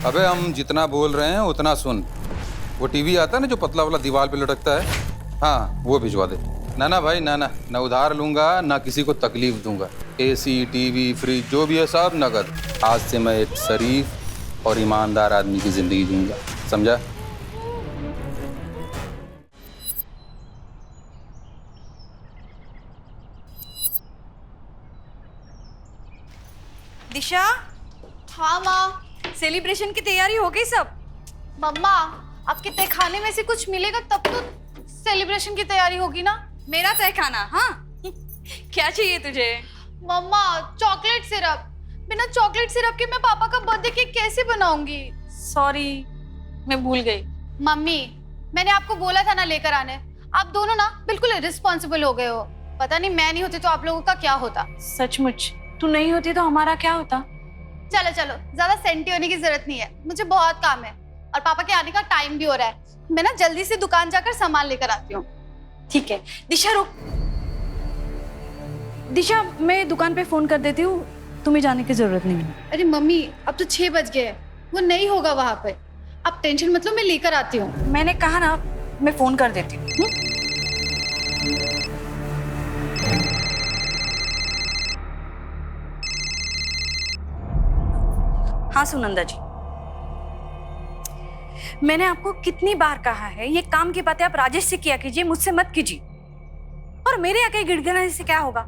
अबे हम जितना बोल रहे हैं उतना सुन। वो टीवी आता है ना जो पतला वाला दीवार पे लटकता है, हाँ वो भिजवा दे। ना ना भाई, ना ना, ना उधार लूंगा ना किसी को तकलीफ दूंगा। एसी, टीवी, फ्रिज जो भी है सब नगद। आज से मैं एक शरीफ और ईमानदार आदमी की जिंदगी जीऊंगा, समझा? दिशा। हाँ माँ। सेलिब्रेशन की तैयारी हो गई सब? मम्मा, आपके तय खाने में से कुछ मिलेगा तब तो सेलिब्रेशन की तैयारी होगी ना। मेरा तय खाना? हाँ क्या चाहिए तुझे? मम्मा, चॉकलेट सिरप। बिना चॉकलेट सिरप के मैं पापा का बर्थडे केक कैसे बनाऊंगी? सॉरी, मैं भूल गई। मम्मी, मैंने आपको बोला था ना लेकर आने। आप दोनों ना बिल्कुल इर्रिस्पॉन्सिबल हो गए हो। पता नहीं मैं नहीं होती तो आप लोगों का क्या होता। सचमुच तू नहीं होती तो हमारा क्या होता? चलो चलो, ज्यादा सेंटी होने की जरूरत नहीं है, मुझे बहुत काम है और पापा के आने का टाइम भी हो रहा है। मैं ना जल्दी से दुकान जाकर सामान लेकर आती हूँ। ठीक है दिशा, रुक। दिशा, मैं दुकान पे फोन कर देती हूँ, तुम्हें जाने की जरूरत नहीं है। अरे मम्मी, अब तो 6 बज गए, वो नहीं होगा वहां पे। आप टेंशन मत लो, मैं लेकर आती हूँ। मैंने कहा ना, मैं फोन कर देती हूँ। हाँ सुनंदा जी, मैंने आपको कितनी बार कहा है ये काम की बातें आप राजेश से किया कीजिए, मुझसे मत कीजिए। और मेरे आके गिड़गिड़ाने से क्या होगा?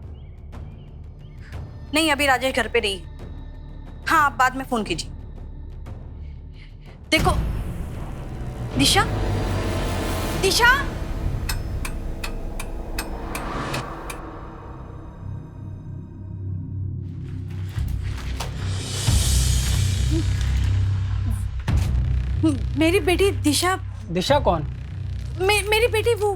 नहीं, अभी राजेश घर पे नहीं है। हाँ, आप बाद में फोन कीजिए। देखो दिशा, दिशा, मेरी बेटी दिशा। दिशा कौन? मेरी बेटी वो।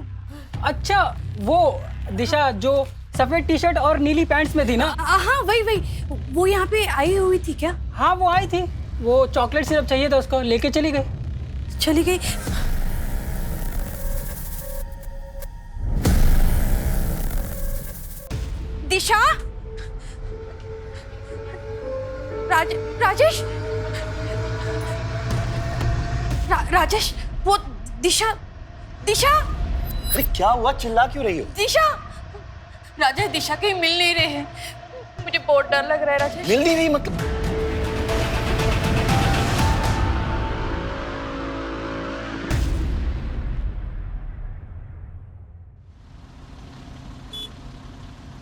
अच्छा, वो दिशा जो सफेद टी शर्ट और नीली पैंट्स में थी ना? हाँ वही वही, वो यहाँ पे आई हुई थी क्या? हाँ वो आई थी, वो चॉकलेट सिरप चाहिए था उसको, लेके चली गई। चली गई? दिशा, राजेश, राजेश, वो दिशा, दिशा। अरे क्या हुआ, चिल्ला क्यों रही हो? दिशा, राजेश दिशा कहीं मिल नहीं रहे हैं, मुझे बहुत डर लग रहा है राजेश। मिल नहीं रही मतलब?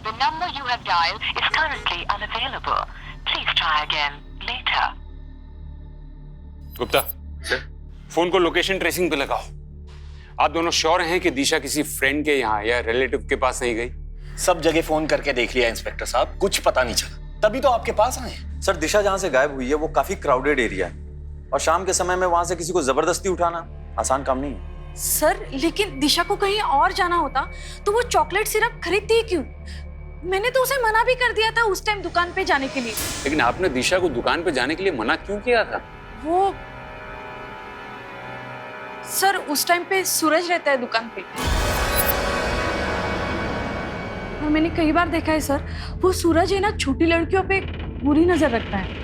The number you have dialed is currently unavailable. Please try again later. Gupta sir, phone को लोकेशन ट्रेसिंग पे लगाओ। आप दोनों श्योर हैं कि दिशा किसी फ्रेंड के यहाँ या रिलेटिव के पास नहीं गई? सब जगह फोन करके देख लिया इंस्पेक्टर साहब, कुछ पता नहीं चला, तभी तो आपके पास आए। सर, दिशा जहाँ से गायब हुई है वो काफी क्राउडेड एरिया है और शाम के समय में वहां से किसी को जबरदस्ती उठाना आसान काम नहीं है। सर, लेकिन दिशा को कहीं और जाना होता तो वो चॉकलेट सिरप खरीदती ही क्यों? मैंने तो उसे मना भी कर दिया था उस टाइम दुकान पे जाने के लिए। लेकिन आपने दिशा को दुकान पे जाने के लिए मना क्यों किया था? वो सर, उस टाइम पे सूरज रहता है दुकान पे और मैंने कई बार देखा है सर, वो सूरज है ना छोटी लड़कियों पे बुरी नजर रखता है।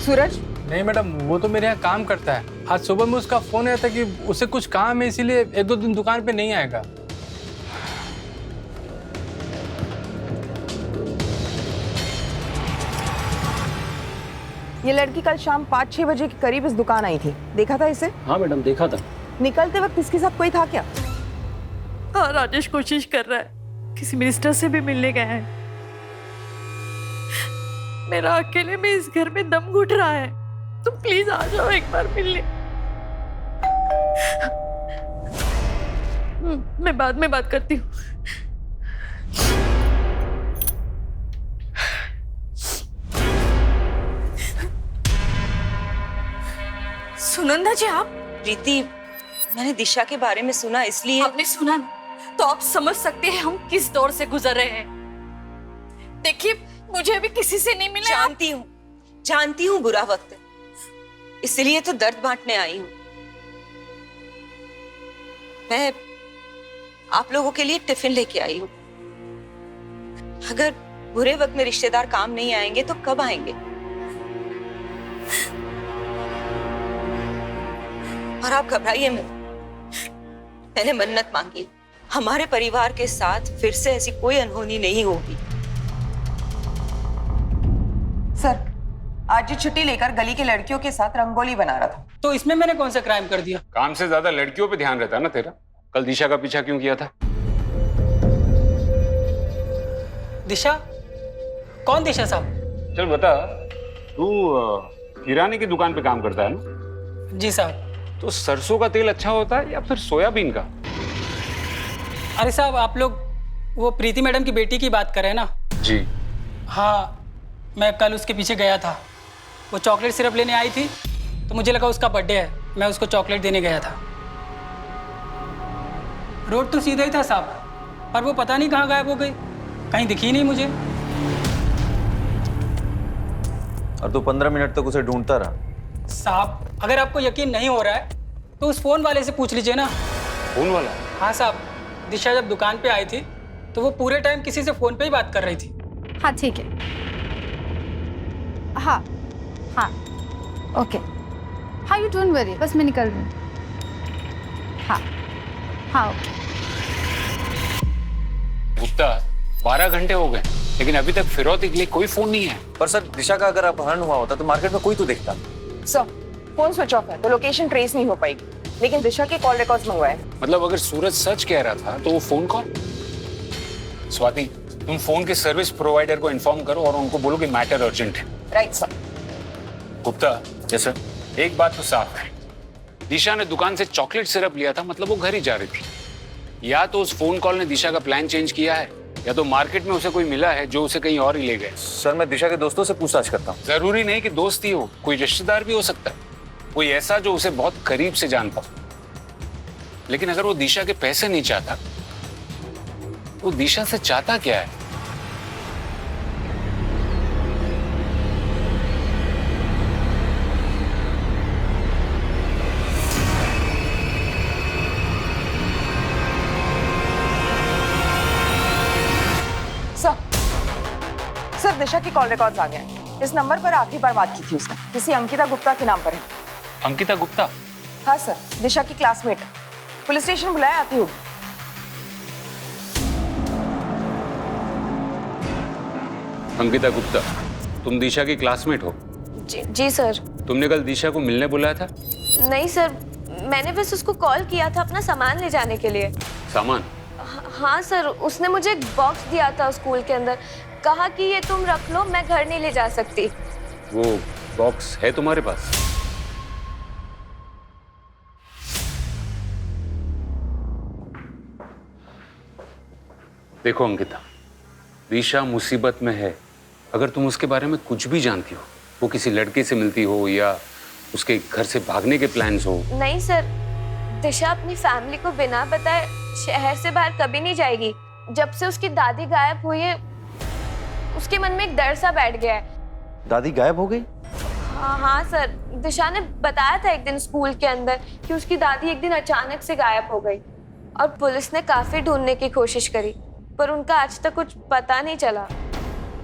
सूरज? नहीं मैडम, वो तो मेरे यहाँ काम करता है। आज सुबह में उसका फोन आया था कि उसे कुछ काम है, इसीलिए एक दो दिन दुकान पे नहीं आएगा। ये लड़की कल शाम 5-6 बजे के करीब इस दुकान आई थी, देखा था इसे? हाँ मैडम, देखा था। निकलते वक्त इसके साथ कोई था क्या? हाँ, राजेश कोशिश कर रहा है, किसी मिनिस्टर से भी मिलने गया है। मेरा अकेले में इस घर में दम घुट रहा है, तुम प्लीज आ जाओ एक बार मिलने। मैं बाद में बात करती हूँ। सुनंदा जी, आप? प्रीति, मैंने दिशा के बारे में सुना, इसलिए। आपने सुना ना? तो आप समझ सकते हैं हम किस दौर से गुजर रहे हैं। देखिए, मुझे अभी किसी से नहीं मिला। जानती हूँ बुरा वक्त है, इसलिए तो दर्द बांटने आई हूँ। मैं आप लोगों के लिए टिफिन लेके आई हूँ। अगर बुरे वक्त में रिश्तेदार काम नहीं आएंगे तो कब आएंगे? और आप घबराइए मत, मैंने मन्नत मांगी, हमारे परिवार के साथ फिर से ऐसी कोई अनहोनी नहीं होगी। सर, आज ये छुट्टी लेकर गली की लड़कियों के साथ रंगोली बना रहा था। तो इसमें मैंने कौन सा क्राइम कर दिया? काम से ज्यादा लड़कियों पे ध्यान रहता है ना तेरा। कल दिशा का पीछा क्यों किया था? दिशा? कौन दिशा साहब? चल बता, तू किराने की दुकान पे काम करता है ना? जी साहब। तो सरसों का तेल अच्छा होता है या फिर सोयाबीन का? अरे साहब, आप लोग वो प्रीति मैडम की बेटी की बात कर रहे हैं ना? जी हाँ, मैं कल उसके पीछे गया था। वो चॉकलेट सिरप लेने आई थी तो मुझे लगा उसका बर्थडे है, मैं उसको चॉकलेट देने गया था। रोड तो सीधा ही था साहब, पर वो पता नहीं कहाँ गायब हो गई, कहीं दिखी नहीं मुझे। और तू 15 मिनट तक उसे ढूंढता रहा? साहब, अगर आपको यकीन नहीं हो रहा है तो उस फोन वाले से पूछ लीजिए ना। फोन वाला? हाँ साहब, दिशा जब दुकान पे आई थी तो वो पूरे टाइम किसी से फोन पे ही बात कर रही थी। हाँ ठीक है, हाँ हाँ ओके, हाँ यू डोंट वरी, बस मैं निकल रही हूँ। हाँ हाँ ओके। गुप्ता, 12 घंटे हो गए लेकिन अभी तक फिरौती के लिए कोई फोन नहीं है। पर सर, दिशा का अगर अपहरण हुआ होता तो मार्केट में कोई तो देखता। सर, फोन स्विच ऑफ है तो लोकेशन ट्रेस नहीं हो पाएगी, लेकिन दिशा के कॉल रिकॉर्ड्स मंगवाए। मतलब अगर सूरज सच कह रहा था तो वो फोन कॉल? स्वाति, तुम फोन के सर्विस प्रोवाइडर को इन्फॉर्म करो और उनको बोलो कि मैटर अर्जेंट है। Right sir. Gupta, yes sir. एक बात तो साफ है, दिशा ने दुकान से चॉकलेट सिरप लिया था, मतलब वो घर ही जा रही थी। या तो उस फोन कॉल ने दिशा का प्लान चेंज किया है, या तो मार्केट में उसे कोई मिला है जो उसे कहीं और ही ले गए। सर, मैं दिशा के दोस्तों से पूछताछ करता हूँ। जरूरी नहीं कि दोस्त ही हो, कोई रिश्तेदार भी हो सकता है, कोई ऐसा जो उसे बहुत करीब से जान पाओ। लेकिन अगर वो दिशा के पैसे नहीं चाहता, वो दिशा से चाहता क्या है? सर, दिशा की कॉल रिकॉर्ड्स आ गए। इस नंबर पर आखिरी बार बात की थी उसने, किसी अंकिता गुप्ता के नाम पर है। अंकिता गुप्ता? हाँ सर, दिशा की क्लासमेट है। पुलिस स्टेशन बुलाया, आती होगी। अंकिता गुप्ता, तुम दिशा की क्लासमेट हो? जी सर। तुमने कल दिशा को मिलने बुलाया था? नहीं सर, मैंने बस उसको कॉल किया था अपना सामान ले जाने के लिए। सामान? हाँ सर, उसने मुझे एक बॉक्स दिया था स्कूल के अंदर, कहा कि ये तुम रख लो, मैं घर नहीं ले जा सकती। वो बॉक्स है तुम्हारे पास? देखो अंकिता, दिशा मुसीबत में है। अगर तुम उसके बारे में कुछ भी जानती हो, वो किसी लड़के से मिलती हो या उसके घर से भागने के प्लान्स हो। नहीं सर, दिशा अपनी फैमिली को बिना बताए शहर से बाहर कभी नहीं जाएगी। जब से उसकी दादी गायब हुई है, उसके मन में एक डर सा बैठ गया है। दादी गायब हो गई? हाँ सर, दिशा ने बताया था एक दिन स्कूल के अंदर कि उसकी दादी एक दिन अचानक से गायब हो गई, और पुलिस ने काफी ढूंढने की कोशिश करी, पर उनका आज तक कुछ पता नहीं चला।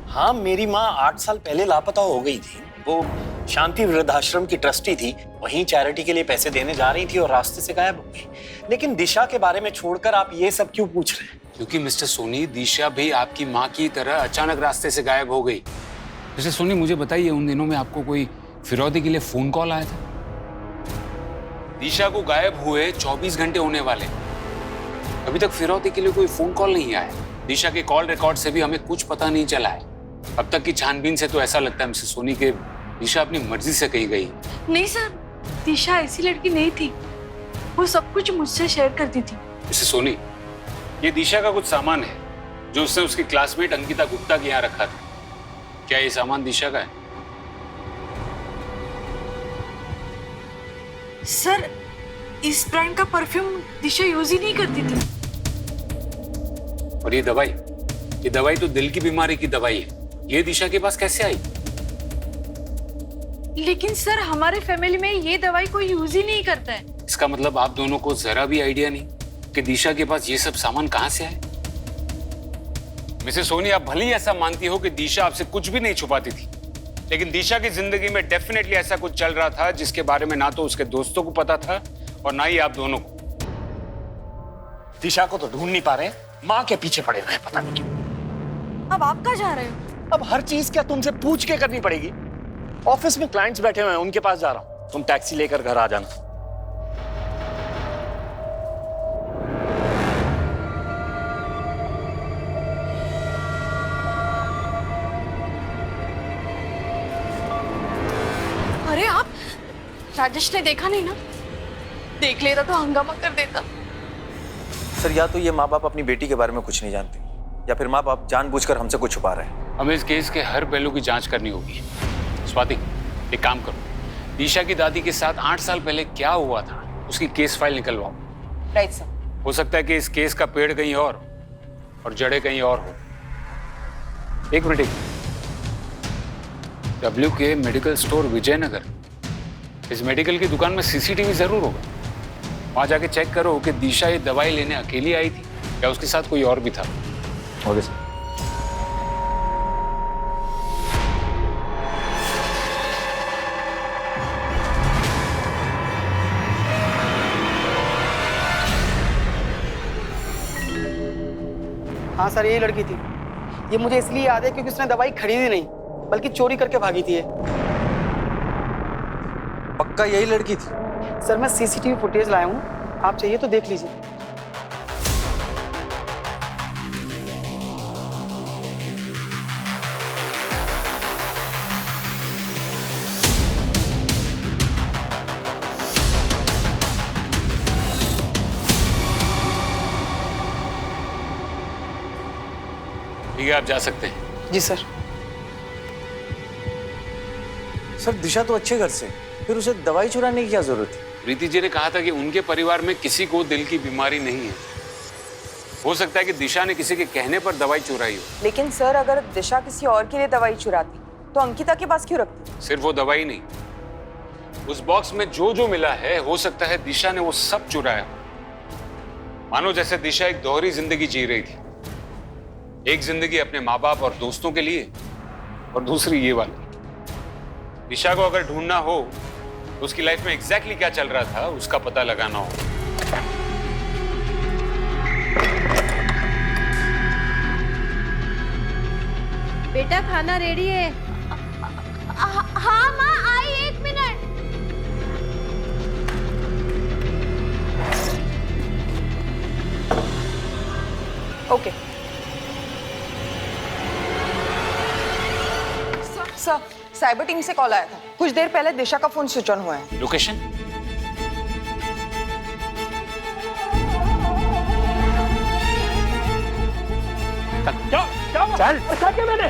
हाँ, मेरी माँ 8 साल पहले लापता हो गई थी। वो शांति वृद्धाश्रम की ट्रस्टी थी, वहीं चैरिटी के लिए पैसे देने जा रही थी और रास्ते से गायब हो गई। लेकिन दिशा के बारे में छोड़कर आप ये सब क्यों पूछ रहे हैं? क्योंकि मिस्टर सोनी, दिशा भी आपकी माँ की तरह अचानक रास्ते से गायब हो गई। मिस्टर सोनी, मुझे बताइए, उन दिनों में आपको कोई फिरौती के लिए फोन कॉल आया था? दिशा को गायब हुए 24 घंटे होने वाले, अभी तक फिरौती के लिए कोई फोन कॉल नहीं आया। दिशा के कॉल रिकॉर्ड से भी हमें कुछ पता नहीं चला है। अब तक की छानबीन से तो ऐसा लगता है मिस्टर सोनी के दिशा अपनी मर्जी से कहीं गई। नहीं सर, दिशा ऐसी लड़की नहीं थी, वो सब कुछ मुझसे शेयर करती थी। मिस्टर सोनी, ये दिशा का कुछ सामान है जो उसने उसकी क्लासमेट अंकिता गुप्ता के यहाँ रखा था। क्या ये सामान दिशा का है? सर, इस ब्रांड का परफ्यूम दिशा यूज ही नहीं करती थी। और ये दवाई तो दिल की बीमारी की दवाई है, ये दिशा के पास कैसे आई? लेकिन सर, हमारे फैमिली में ये दवाई कोई यूज ही नहीं करता है। इसका मतलब आप दोनों को जरा भी आइडिया नहीं कि दिशा के पास ये सब सामान कहां से आए? मिसेस सोनी, आप भले ही ऐसा मानती हो कि दिशा आपसे कुछ भी नहीं छुपाती थी, लेकिन दिशा की जिंदगी में डेफिनेटली ऐसा कुछ चल रहा था जिसके बारे में ना तो उसके दोस्तों को पता था और ना ही आप दोनों को। दिशा को तो ढूंढ नहीं पा रहे, माँ के पीछे पड़े हुए हैं, पता नहीं क्यों। अब आप कहाँ जा रहे हो? अब हर चीज क्या तुमसे पूछ के करनी पड़ेगी? ऑफिस में क्लाइंट्स बैठे हुए हैं, उनके पास जा रहा हूं, तुम टैक्सी लेकर घर आ जाना। अरे आप, राजेश ने देखा नहीं ना? देख लेता तो हंगामा कर देता। सर या तो ये माँ बाप अपनी बेटी के बारे में कुछ नहीं जानते, या फिर माँ बाप जानबूझकर हमसे कुछ छुपा रहे हैं। हमें इस केस के हर पहलू की जांच करनी होगी। स्वाति, एक काम करो, दिशा की दादी के साथ 8 साल पहले क्या हुआ था उसकी केस फाइल निकलवाओ। Right sir. हो सकता है कि इस केस का पेड़ कहीं और जड़ें कहीं और हो। एक मिनट, डब्ल्यू के मेडिकल स्टोर विजयनगर, इस मेडिकल की दुकान में सीसीटीवी जरूर होगा। वहां जाके चेक करो कि दिशा ये दवाई लेने अकेली आई थी या उसके साथ कोई और भी था। Okay sir. हाँ सर, यही लड़की थी। ये मुझे इसलिए याद है क्योंकि उसने दवाई खरीदी नहीं बल्कि चोरी करके भागी थी ये। पक्का यही लड़की थी? सर मैं सीसीटीवी फुटेज लाया हूँ, आप चाहिए तो देख लीजिए। ठीक है, आप जा सकते हैं। जी सर। सर दिशा तो अच्छे घर से, फिर उसे दवाई चुराने की क्या जरूरत थी? प्रीति जी ने कहा था कि उनके परिवार में किसी को दिल की बीमारी नहीं है। हो सकता है कि दिशा ने किसी के कहने पर दवाई चुराई हो। लेकिन सर अगर दिशा किसी और के लिए दवाई चुराती तो अंकिता के पास क्यों रखती? सिर्फ वो दवाई नहीं, उस बॉक्स में जो जो मिला है हो सकता है दिशा ने वो सब चुराया। मानो जैसे दिशा एक दोहरी जिंदगी जी रही थी, एक जिंदगी अपने माँ बाप और दोस्तों के लिए और दूसरी ये वाली। दिशा को अगर ढूंढना हो तो उसकी लाइफ में एग्जैक्टली क्या चल रहा था उसका पता लगाना हो। बेटा खाना रेडी है। हाँ माँ, आई 1 minute. Okay sir, cyber team से कॉल आया था। कुछ देर पहले दिशा का फोन स्विच ऑन हुआ है। लोकेशन? चल मैंने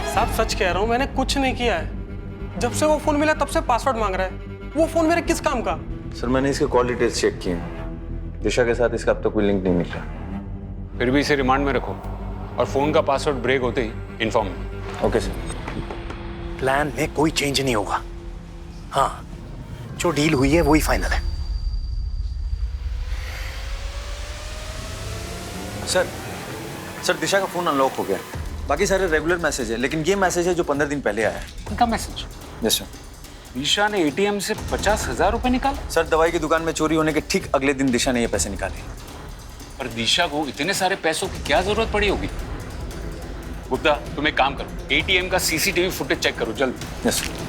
साहब सच कह रहा हूँ, मैंने कुछ नहीं किया है। जब से वो फोन मिला तब से पासवर्ड मांग रहा है। वो फोन मेरे किस काम का? सर मैंने इसके कॉल डिटेल्स चेक किए हैं, दिशा के साथ इसका अब तक कोई लिंक नहीं निकला। फिर भी इसे रिमांड में रखो और फोन का पासवर्ड ब्रेक होते ही इन्फॉर्म। Okay sir. प्लान में कोई चेंज नहीं होगा। हाँ, जो डील हुई है वही फाइनल है। सर दिशा का फोन अनलॉक हो गया, बाकी सारे रेगुलर मैसेज है, लेकिन ये मैसेज है जो 15 दिन पहले आया है। उनका मैसेज? Yes sir. दिशा ने एटीएम से 50,000 रुपए निकाले? सर दवाई की दुकान में चोरी होने के ठीक अगले दिन दिशा ने ये पैसे निकाले। पर दिशा को इतने सारे पैसों की क्या जरूरत पड़ी होगी? गुप्ता, तुम एक काम करो, एटीएम का सीसीटीवी फुटेज चेक करो जल्द। Yes sir.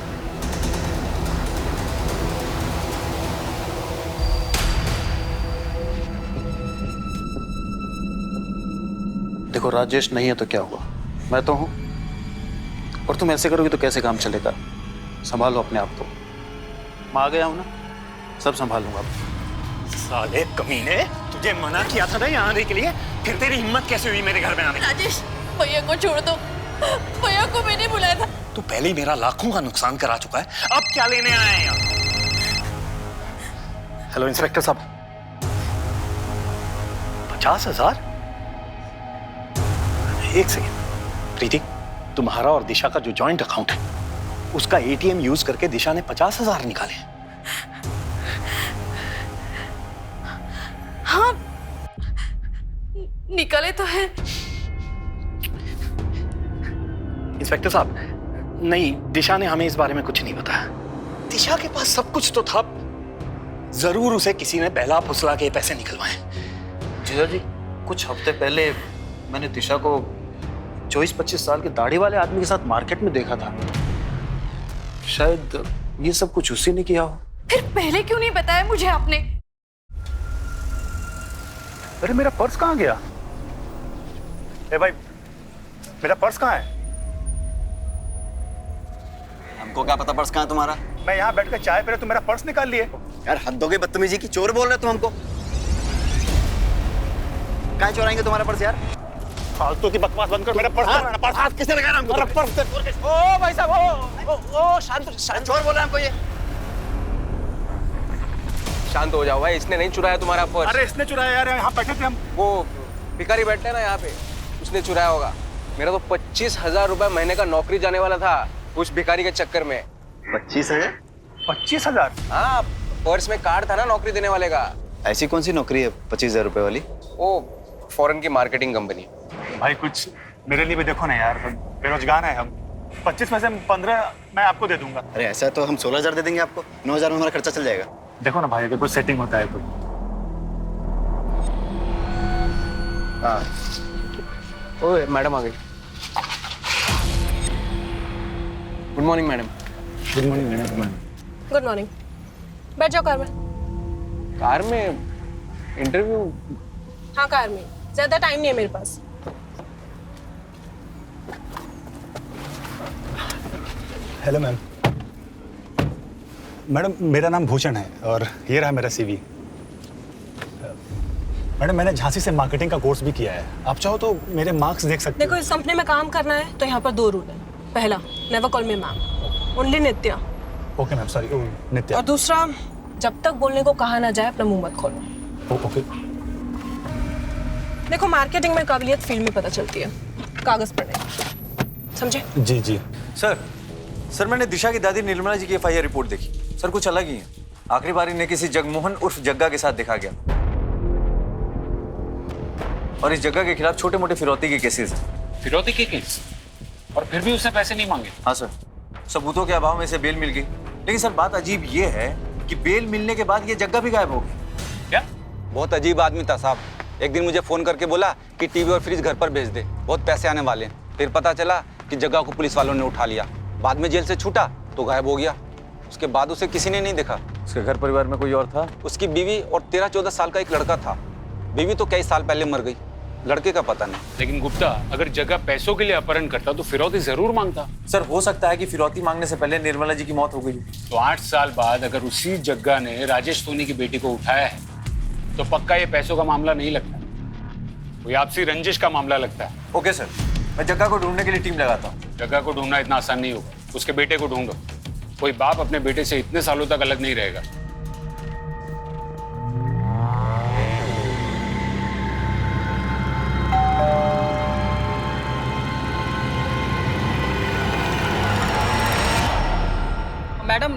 देखो राजेश नहीं है तो क्या हुआ, मैं तो हूं, और तुम ऐसे करोगे तो कैसे काम चलेगा? संभालो अपने आप को। मैं आ गया हूं ना, सब संभालूंगा। साले कमीने, तुझे मना किया था ना यहाँ आने के लिए, फिर तेरी हिम्मत कैसे हुई मेरे घर में आने की? राजेश, भैया को छोड़ दो। भैया को मैंने बुलाया था। तू पहले ही मेरा लाखों का नुकसान करा चुका है, अब क्या लेने आया है यहाँ? हेलो इंस्पेक्टर साहब, 50,000? एक सेकेंड प्रीति, तुम्हारा और दिशा का जो जॉइंट अकाउंट है उसका एटीएम यूज करके दिशा ने 50,000 निकाले। निकले तो है। इंस्पेक्टर साहब, नहीं, दिशा ने हमें इस बारे में कुछ नहीं बताया। दिशा के पास सब कुछ तो था, जरूर उसे किसी ने पहला फुसला के पैसे निकलवाए। जीजा जी, कुछ हफ्ते पहले मैंने दिशा को 24-25 साल के दाढ़ी वाले आदमी के साथ मार्केट में देखा था। शायद ये सब कुछ उसी ने किया हो। फिर पहले क्यों नहीं बताया मुझे आपने? अरे मेरा पर्स कहाँ गया? ए भाई, मेरा पर्स कहाँ है? हमको क्या पता पर्स कहाँ है तुम्हारा? मैं यहाँ बैठ कर चाय पी रहा, तुम मेरा पर्स निकाल लिए। यार हद हो गई बदतमीजी की, चोर बोल रहे तुम हमको। कहाँ चुराएंगे तुम्हारा पर्स यार? फालतू की बकवास बंद कर, मेरा पर्स मेरा पर्स हाथ किसने लगाया हमको? मेरा पर्स ओ भाई साहब, ओ शांत चोर बोल रहा है हमको ये। शांत हो जाओ भाई, इसने नहीं चुराया तुम्हारा पर्स। अरे इसने चुराया यार, यहाँ बैठे थे हम। वो भिखारी बैठते हैं ना यहाँ पे, उसने चुराया होगा। मेरा तो 25,000 रुपए महीने का नौकरी जाने वाला था उस भिखारी के चक्कर में। 25,000? 25,000? हाँ, पर्स में कार्ड था ना नौकरी देने वाले का। ऐसी कौन सी नौकरी है 25,000 रुपए वाली? वो फॉरेन की मार्केटिंग कंपनी। भाई कुछ मेरे लिए भी देखो ना यार, बेरोजगार है हम। 25 में से 15 मैं आपको दे दूंगा। अरे ऐसा है तो हम 16,000 दे देंगे आपको, 9,000 में हमारा खर्चा चल जाएगा। देखो ना भाई, अगर कुछ सेटिंग होता है तो। हाँ, ओए मैडम आ गई। Good morning madam. Good morning madam. Good morning. बैठ जाओ कार में। कार में इंटरव्यू? हाँ कार में, ज्यादा टाइम नहीं है मेरे पास। Hello ma'am. मैडम मेरा नाम भूषण है और ये रहा मेरा CV। मैडम मैंने झांसी से मार्केटिंग का कोर्स भी किया है, आप चाहो तो मेरे मार्क्स देख सकते देखो, इस कंपनी में काम करना है तो यहाँ पर 2 रूल है। पहला, never call me ma'am, only Nitya. Okay ma'am, sorry Nitya. और दूसरा, जब तक बोलने को कहा ना जाए अपना मुंह मत खोलो। ओके। देखो, मार्केटिंग में काबिलियत फील्ड में पता चलती है, कागज पर नहीं, समझे? जी जी। सर मैंने दिशा की दादी निर्मला जी की FIR रिपोर्ट देखी। सर कुछ अलग ही है। आखिरी बार इन्हें किसी जगमोहन उर्फ जग्गा के साथ देखा गया और इस जग्गा के खिलाफ छोटे मोटे फिरौती के केसेस हैं। फिरौती के केस? और फिर भी उसने पैसे नहीं मांगे? हाँ सर, सबूतों के अभाव में इसे बेल मिल गई। लेकिन सर बात अजीब ये है कि बेल मिलने के बाद ये जग्गा भी गायब हो गई। क्या? बहुत अजीब आदमी था साहब। एक दिन मुझे फोन करके बोला कि टीवी और फ्रिज घर पर भेज दे, बहुत पैसे आने वाले हैं। फिर पता चला कि जग्गा को पुलिस वालों ने उठा लिया। बाद में जेल से छूटा तो गायब हो गया। उसके बाद उसे किसी ने नहीं देखा। उसके घर परिवार में कोई और था? उसकी बीवी और 13-14 साल का एक लड़का था। बीवी तो कई साल पहले मर गई, लड़के का पता नहीं। लेकिन गुप्ता, अगर जग्गा पैसों के लिए अपहरण करता तो फिरौती जरूर मांगता। सर हो सकता है कि फिरौती मांगने से पहले निर्मला जी की मौत हो गई। तो 8 साल बाद अगर उसी जग्गा ने राजेश सोनी की बेटी को उठाया है तो पक्का ये पैसों का मामला नहीं लगता, कोई आपसी रंजिश का मामला लगता है। ओके सर, मैं जग्गा को ढूंढने के लिए टीम लगाता हूँ। जग्गा को ढूंढना इतना आसान नहीं होगा, उसके बेटे को ढूंढो। कोई बाप अपने बेटे से इतने सालों तक अलग नहीं रहेगा। मैडम,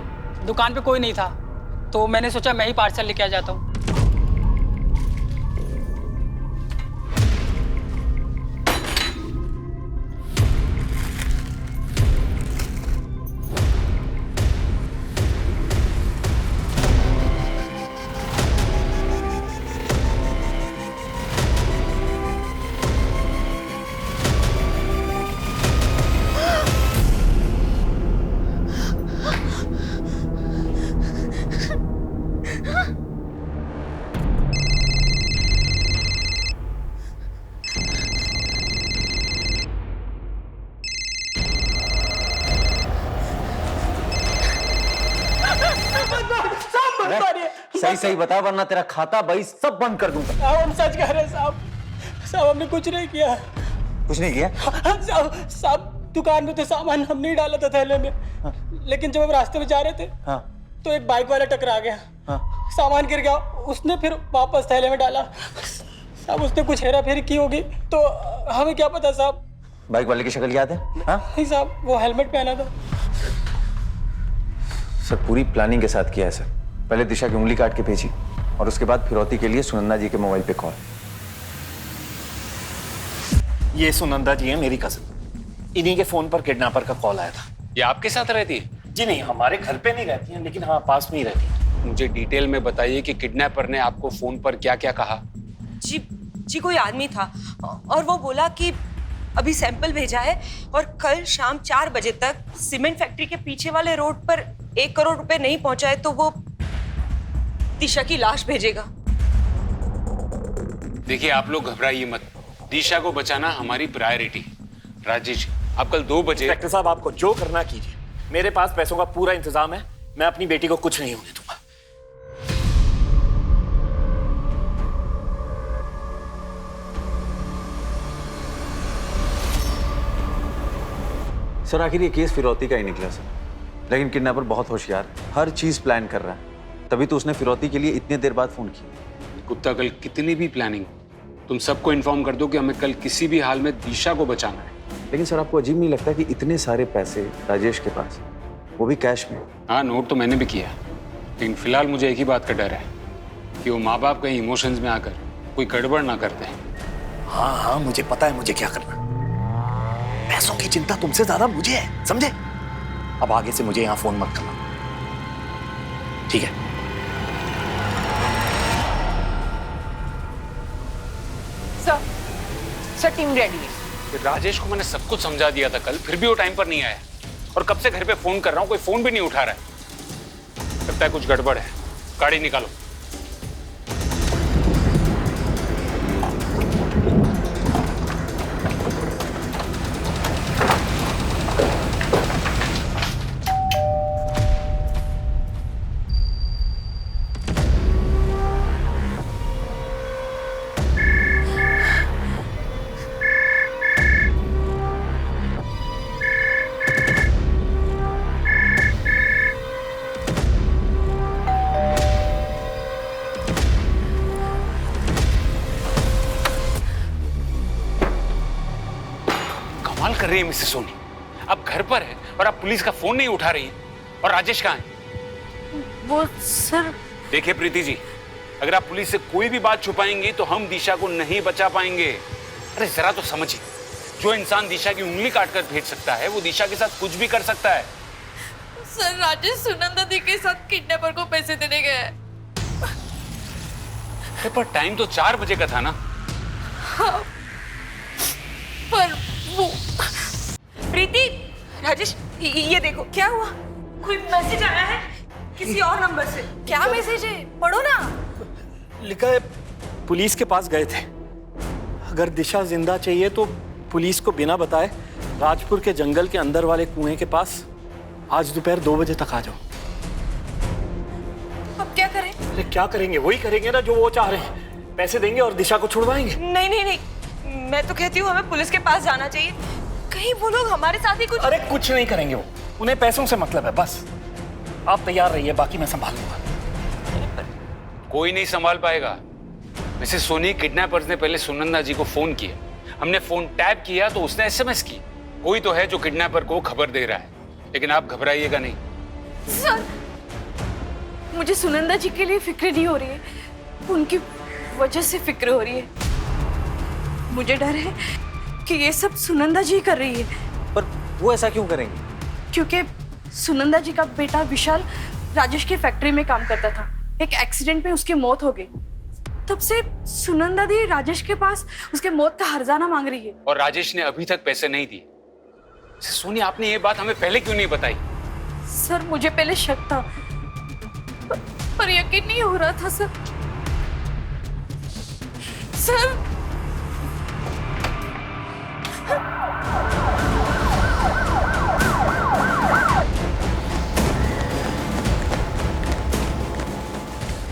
दुकान पे कोई नहीं था तो मैंने सोचा मैं ही पार्सल लेके आ जाता हूँ। सही सही बता वरना तेरा खाता बही सब बंद कर दूंगा। साहब हम सच कह रहे हैं साहब। साहब हमने कुछ नहीं किया। कुछ नहीं किया? साहब दुकान में तो सामान हमने ही डाला था थैले में। लेकिन जब हम रास्ते में जा रहे थे तो एक बाइक वाला टकरा गया। सामान गिर गया, उसने फिर वापस थैले में डाला। साहब उसने कुछ हेरा फेरी की होगी तो हमें क्या पता साहब। बाइक वाले की शक्ल याद है? नहीं साहब, वो हेलमेट पहना था। सर पूरी प्लानिंग के साथ किया है सर। पहले दिशा की उंगली काट के भेजी और उसके बाद फिरौती के लिए सुनंदा जी के मोबाइल पे कॉल। ये सुनंदा जी है, मेरी कजन। इन्हीं के फोन पर किडनैपर का कॉल आया था। ये आपके साथ रहती है? जी नहीं, हमारे घर पे नहीं रहती हैं, लेकिन हाँ पास में ही रहती है। मुझे डिटेल में बताइए कि किडनैपर ने आपको फोन पर क्या क्या कहा। जी कोई आदमी था और वो बोला कि अभी सैंपल भेजा है और कल शाम 4 बजे तक सीमेंट फैक्ट्री के पीछे वाले रोड पर 1 करोड़ रुपए नहीं पहुंचाए तो वो दिशा की लाश भेजेगा। देखिए आप लोग घबराइए मत, दिशा को बचाना हमारी प्रायोरिटी। राजेश आप कल 2 बजे। इंस्पेक्टर साहब आपको जो करना कीजिए, मेरे पास पैसों का पूरा इंतजाम है, मैं अपनी बेटी को कुछ नहीं होने दूंगा। सर आखिर ये केस फिरौती का ही निकला सर, लेकिन किडनैपर बहुत होशियार है, हर चीज प्लान कर रहा है, तभी तो उसने फिरौती के लिए इतने देर बाद फोन किया। कुत्ता कल कितनी भी प्लानिंग तुम सबको इन्फॉर्म कर दो कि हमें कल किसी भी हाल में दिशा को बचाना है। लेकिन सर आपको अजीब नहीं लगता कि इतने सारे पैसे राजेश के पास, वो भी कैश में? हाँ नोट तो मैंने भी किया, लेकिन फिलहाल मुझे एक ही बात का डर है कि वो माँ बाप कहीं इमोशंस में आकर कोई गड़बड़ ना करते हैं। हाँ मुझे पता है मुझे क्या करना। पैसों की चिंता तुमसे ज्यादा मुझे है, समझे? अब आगे से मुझे यहाँ फोन मत करना, ठीक है? सर टीम रेडी है। राजेश को मैंने सब कुछ समझा दिया था कल, फिर भी वो टाइम पर नहीं आया और कब से घर पे फोन कर रहा हूँ, कोई फोन भी नहीं उठा रहा है। लगता है कुछ गड़बड़ है। गाड़ी निकालो। कर रही है मिसेस सोनी, आप घर पर है और आप पुलिस का फोन नहीं उठा रही हैं। और राजेश कहाँ है? वो सर। देखिए प्रीति जी, अगर आप पुलिस से कोई भी बात छुपाएंगी तो हम दिशा को नहीं बचा पाएंगे। अरे जरा तो समझिए, जो इंसान दिशा की उंगली काटकर भेज सकता है वो दिशा के साथ कुछ भी कर सकता है। सर राजेश सुनंदा दी के साथ किडनैपर को पैसे देने गए। पर टाइम तो 4 बजे का था ना। हाँ, पर वो प्रीति, राजेश ये देखो क्या हुआ, कोई मैसेज आया है किसी और नंबर से। क्या मैसेज है, पढ़ो ना। लिखा है पुलिस के पास गए थे, अगर दिशा जिंदा चाहिए तो पुलिस को बिना बताए राजपुर के जंगल के अंदर वाले कुएं के पास आज दोपहर 2 बजे तक आ जाओ। अब क्या करें? अरे क्या करेंगे, वही करेंगे ना जो वो चाह रहे हैं, पैसे देंगे और दिशा को छुड़वाएंगे। नहीं नहीं नहीं, मैं तो कहती हूँ हमें पुलिस के पास जाना चाहिए, कहीं वो लोग हमारे साथ ही कुछ। अरे कुछ नहीं करेंगे वो, उन्हें पैसों से मतलब है बस। आप तैयार रहिए, बाकी मैं संभाल लूंगा। कोई नहीं संभाल पाएगा। मिसेस सोनी, किडनैपर्स ने पहले सुनंदा जी को फोन किया, हमने फोन टैप किया तो उसने एसएमएस की। कोई तो है जो किडनैपर को खबर दे रहा है, लेकिन आप घबराइएगा नहीं। सर मुझे सुनंदा जी के लिए फिक्र नहीं हो रही है, उनकी वजह से फिक्र हो रही है। मुझे डर है कि ये सब सुनंदा जी कर रही है। पर वो ऐसा क्यों करेंगे? क्योंकि सुनंदा जी का बेटा विशाल राजेश की फैक्ट्री में काम करता था, एक एक्सीडेंट में उसकी मौत हो गई। तब से सुनंदा दी राजेश के पास उसके मौत का हर्जाना मांग रही है। और राजेश ने अभी तक पैसे नहीं दिए। सोनी, आपने ये बात हमें पहले क्यों नहीं बताई? सर मुझे पहले शक था, पर यकीन नहीं हो रहा था सर। सर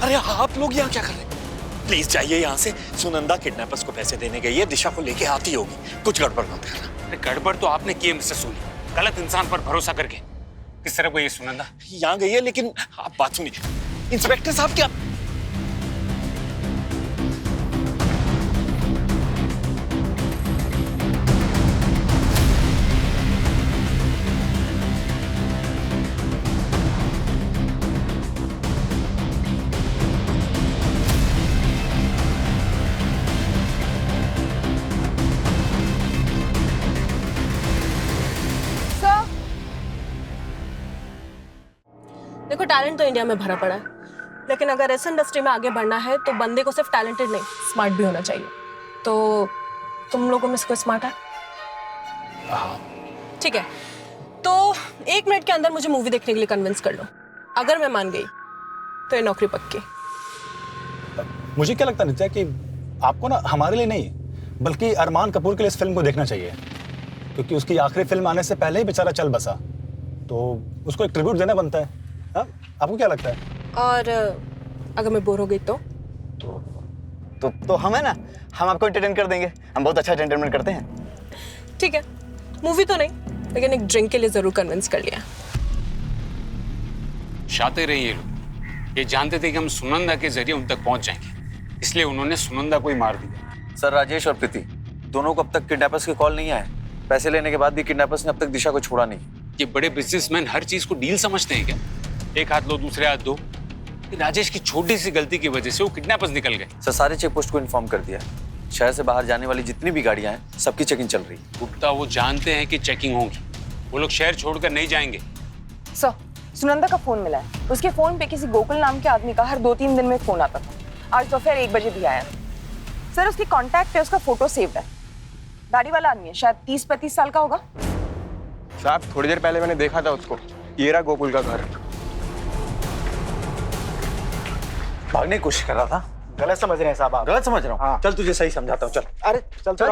अरे आप लोग यहाँ क्या कर रहे हैं? प्लीज जाइए यहाँ से। सुनंदा किडनैपर्स को पैसे देने गई है, दिशा को लेके आती होगी, कुछ गड़बड़ मत करना। गड़बड़ तो आपने की है मिसेस सोनी, गलत इंसान पर भरोसा करके। किस तरह गई है सुनंदा? यहाँ गई है, लेकिन आप बात सुनिए इंस्पेक्टर साहब। क्या टैलेंट तो इंडिया में भरा पड़ा है, लेकिन अगर इस इंडस्ट्री में आगे बढ़ना है तो बंदे को सिर्फ टैलेंटेड नहीं, स्मार्ट भी होना चाहिए। तो तुम लोगों में से कोई स्मार्ट है? ठीक है, तो 1 मिनट के अंदर मुझे मूवी देखने के लिए कन्विंस कर लो। अगर मैं मान गई तो ये नौकरी पक्की। मुझे क्या लगता है नित्या कि आपको ना हमारे लिए नहीं बल्कि अरमान कपूर के लिए इस फिल्म को देखना चाहिए, क्योंकि उसकी आखिरी फिल्म आने से पहले ही बेचारा चल बसा, तो उसको एक ट्रिब्यूट देना बनता है। हा? आपको क्या लगता है? और अगर मैं बोर हो गई तो हम है ना, हम आपको एंटरटेन कर देंगे। हम बहुत अच्छा एंटरटेनमेंट करते हैं। ठीक है, मूवी तो नहीं, लेकिन एक ड्रिंक के लिए जरूर कन्विंस कर लिया। शातिर रहे ये लोग, ये जानते थे कि हम सुनंदा के जरिए उन तक पहुंच जाएंगे, इसलिए उन्होंने सुनंदा को ही मार दिया। सर, राजेश और प्रीति दोनों को अब तक किडनैपर्स की कॉल नहीं आए। पैसे लेने के बाद भी किडनैपर्स ने अब तक दिशा को छोड़ा नहीं। ये बड़े बिजनेसमैन हर चीज को डील समझते हैं क्या? एक हाथ लो दूसरे हाथ दो। राजेश की छोटी सी गलती की वजह से वो किडनैपर्स निकल गए। सर, सारे चेक पोस्ट को इन्फॉर्म कर दिया। शहर से बाहर जाने वाली जितनी भी गाड़ियां हैं सबकी चेकिंग चल रही है। गुप्ता वो जानते हैं कि चेकिंग होगी, वो लोग शहर छोड़कर नहीं जाएंगे। सर, सुनंदा का फोन मिला है। उसके फोन पे किसी गोकुल नाम के आदमी का हर 2-3 दिन में फोन आता था। आज दोपहर 1 बजे भी आया। सर, उसकी कॉन्टैक्ट पे उसका फोटो सेव्ड है। दाढ़ी वाला आदमी है, शायद 30-35 साल का होगा। साहब, थोड़ी देर पहले मैंने देखा था उसको। ये रहा गोकुल का घर। भागने की कोशिश कर रहा था। गलत समझ रहे हैं साहब आप। गलत समझ रहा हूँ? हाँ। चल तुझे सही समझाता हूँ। चल। अरे चल तो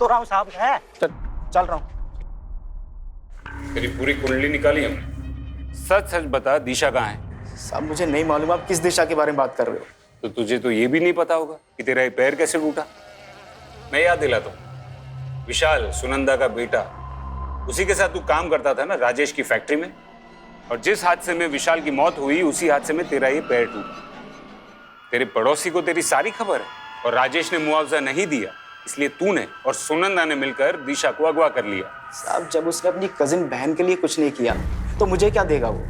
रहा हूँ साहब। है चल रहा हूँ। तेरी पूरी कुंडली निकाली हमने। सच सच बता, दिशा कहाँ है? साहब, मुझे नहीं मालूम आप किस दिशा के बारे में बात कर रहे हो। तो तुझे तो ये भी नहीं पता होगा कि तेरा ये पैर कैसे टूटा। मैं याद दिलाता हूँ, विशाल सुनंदा का बेटा, उसी के साथ तू काम करता था ना राजेश की फैक्ट्री में, और जिस हादसे में विशाल की मौत हुई उसी हादसे में तेरा ये पैर टूटा। तेरे पड़ोसी को तेरी सारी खबर है, और राजेश ने मुआवजा नहीं दिया, इसलिए तूने और सुनंदा ने मिलकर दिशा को अगवा कर लिया। साहब, जब उसने अपनी कजिन बहन के लिए कुछ नहीं किया तो मुझे क्या देगा वो?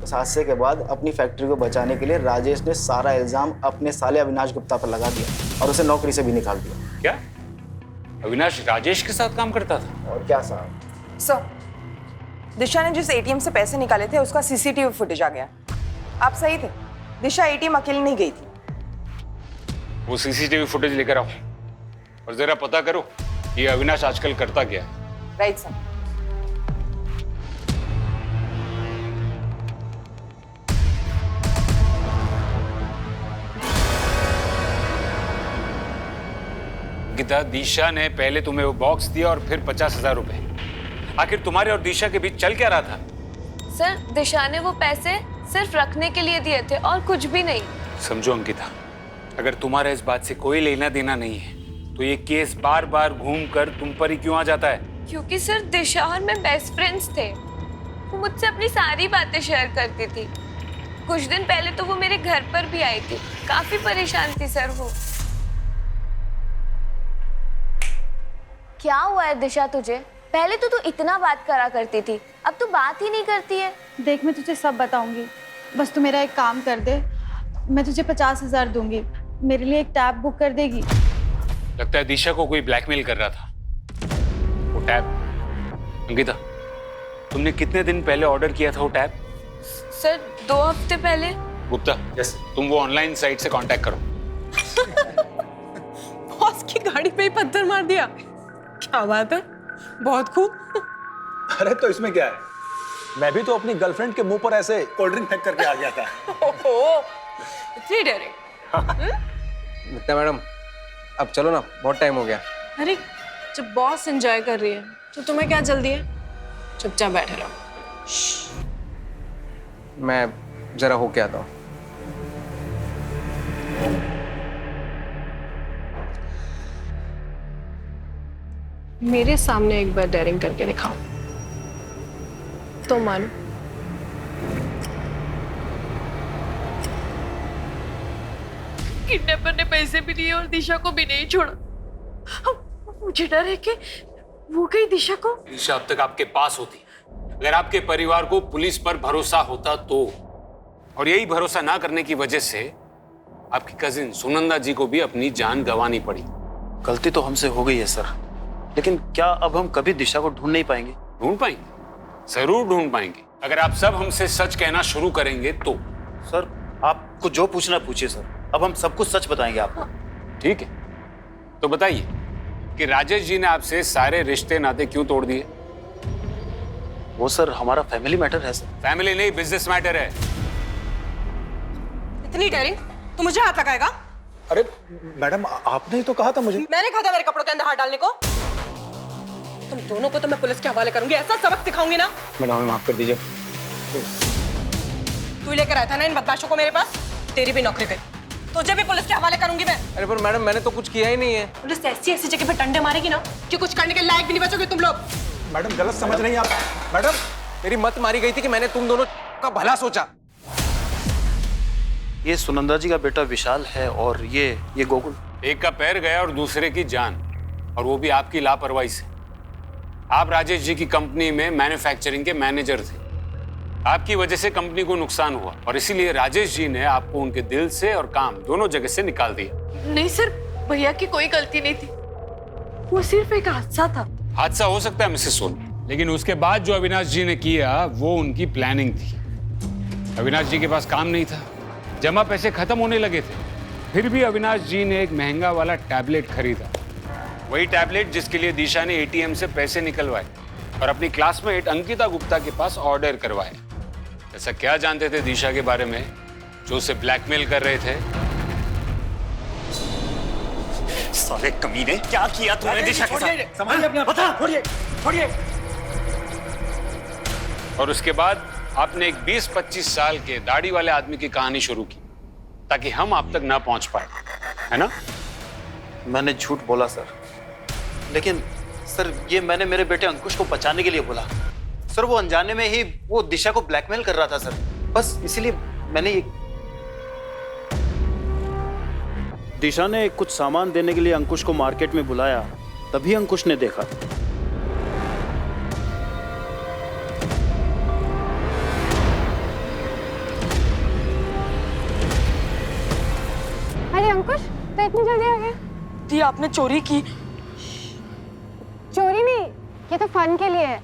उस हादसे के बाद अपनी फैक्ट्री को बचाने के लिए राजेश ने सारा इल्जाम अपने साले अविनाश गुप्ता पर लगा दिया और उसे नौकरी से भी निकाल दिया। क्या अविनाश राजेश के साथ काम करता था? और क्या साहब। सर, दिशा ने जिस एटीएम से पैसे निकाले थे उसका सीसीटीवी फुटेज आ गया। आप सही थे, दिशा एटीएम अकेले नहीं गई थी। वो सीसीटीवी फुटेज लेकर आओ और जरा पता करो ये अविनाश आजकल करता क्या है। Right sir. गीता, दिशा ने पहले तुम्हें वो बॉक्स दिया और फिर 50,000 रुपए। आखिर तुम्हारे और दिशा के बीच चल क्या रहा था? सर, दिशा ने वो पैसे सिर्फ रखने के लिए दिए थे और कुछ भी नहीं। समझो अंकिता, अगर तुम्हारा इस बात से कोई लेना देना नहीं है तो ये केस बार बार घूम कर तुम पर ही क्यों आ जाता है? क्योंकि सर, दिशा और मैं बेस्ट फ्रेंड्स थे। वो मुझसे अपनी सारी बातें शेयर करती थी। कुछ दिन पहले तो वो मेरे घर पर भी आई थी। काफी परेशान थी सर वो। क्या हुआ है दिशा तुझे? पहले तो तू इतना बात करा करती थी, अब तू बात ही नहीं करती है। देख, मैं तुझे सब बताऊंगी, बस तू मेरा एक काम कर दे। मैं तुझे 50,000 दूंगी, मेरे लिए एक टैब बुक कर देगी? लगता है दिशा को कोई ब्लैकमेल कर रहा था। वो टैब, अंकिता, तुमने कितने दिन पहले ऑर्डर किया था वो टैब? सर, 2 हफ्ते पहले। गुप्ता, तुम वो ऑनलाइन साइट से कांटेक्ट करो। बॉस की गाड़ी पे ही पत्थर मार दिया। क्या बात है, बहुत खूब। अरे तो इसमें क्या है, मैं भी तो अपनी गर्लफ्रेंड के मुंह पर ऐसे कोल्ड ड्रिंक फेंक करके आ गया था। ओहो, इतनी डायरेक्ट। नित्या मैडम, अब चलो ना, बहुत टाइम हो गया। अरे, जब बॉस एंजॉय कर रही है तो तुम्हें क्या जल्दी है? चुपचाप बैठे रहो। मैं जरा होके आता हूँ। मेरे सामने एक बार डेयरिंग करके दिखाओ तो मानो। किडनैपर ने पैसे भी दिए और दिशा को भी नहीं छोड़ा। मुझे डर है कि वो कहीं दिशा को। दिशा अब तक आपके पास होती, अगर आपके परिवार को पुलिस पर भरोसा होता तो, और यही भरोसा ना करने की वजह से आपकी कजिन सुनंदा जी को भी अपनी जान गंवानी पड़ी। गलती तो हमसे हो गई है सर, लेकिन क्या अब हम कभी दिशा को ढूंढ नहीं पाएंगे? ढूंढ पाएंगे, जरूर ढूंढ पाएंगे। अगर आप सब हमसे सच कहना शुरू करेंगे तो। सर आपको जो पूछना पूछिए सर, अब हम सब कुछ सच बताएंगे आपको। ठीक है, तो बताइए कि राजेश जी ने आपसे सारे रिश्ते नाते क्यों तोड़ दिए? वो सर हमारा फैमिली मैटर है सर। फैमिली नहीं, बिजनेस मैटर है। इतनी डेयरिंग, तू मुझे हाथ लगाएगा? अरे मैडम आपने ही तो कहा था मुझे। मैंने कहा था मेरे कपड़ों के अंदर हाथ डालने को। तुम दोनों को तो मैं पुलिस के हवाले करूंगी, ऐसा सबक सिखाऊंगी ना। मैडम हमें माफ कर दीजिए। तू लेकर आया था ना इन बदमाशों को मेरे पास, तेरी भी नौकरी गई। तुझे भी पुलिस के हवाले करूंगी मैं। अरे पर मैडम मैंने तो कुछ किया ही नहीं है। पुलिस ऐसी ऐसी जगह पे डंडे मारेगी ना कि कुछ करने के लायक भी नहीं बचोगे तुम लोग। मैडम गलत समझ रही हैं आप। मैडम मेरी मत मारी गई थी कि मैंने तुम दोनों का भला सोचा। ये सुनंदा जी का बेटा विशाल है और ये गोकुल। एक का पैर गया और दूसरे की जान, और वो भी आपकी लापरवाही से। आप राजेश जी की कंपनी में मैन्युफैक्चरिंग के मैनेजर थे। आपकी वजह से कंपनी को नुकसान हुआ और इसीलिए राजेश जी ने आपको उनके दिल से और काम दोनों जगह से निकाल दिया। नहीं सर, भैया की कोई गलती नहीं थी, वो सिर्फ एक हादसा था। हादसा हो सकता है मिसेस सोनी, लेकिन उसके बाद जो अविनाश जी ने किया वो उनकी प्लानिंग थी। अविनाश जी के पास काम नहीं था, जमा पैसे खत्म होने लगे थे, फिर भी अविनाश जी ने एक महंगा वाला टैबलेट खरीदा। वही टैबलेट जिसके लिए दिशा ने एटीएम से पैसे निकलवाए और अपनी क्लासमेट अंकिता गुप्ता के पास ऑर्डर करवाए। ऐसा क्या जानते थे दिशा के बारे में जो उसे ब्लैकमेल कर रहे थे? साले कमीने, क्या किया तूने दिशा के साथ? संभालिए अपने आप। बता। छोड़िए। और उसके बाद आपने एक 20-25 साल के दाढ़ी वाले आदमी की कहानी शुरू की ताकि हम आप तक ना पहुंच पाए, है ना? मैंने झूठ बोला सर, लेकिन सर ये मैंने मेरे बेटे अंकुश को बचाने के लिए बोला। सर वो अनजाने में ही वो दिशा को ब्लैकमेल कर रहा था सर, बस इसीलिए मैंने ये। दिशा ने कुछ सामान देने के लिए अंकुश को मार्केट में बुलाया, तभी अंकुश ने देखा। अरे अंकुश, तो इतनी जल्दी आ गया? दी आपने चोरी की? चोरी नहीं, ये तो फन के लिए है।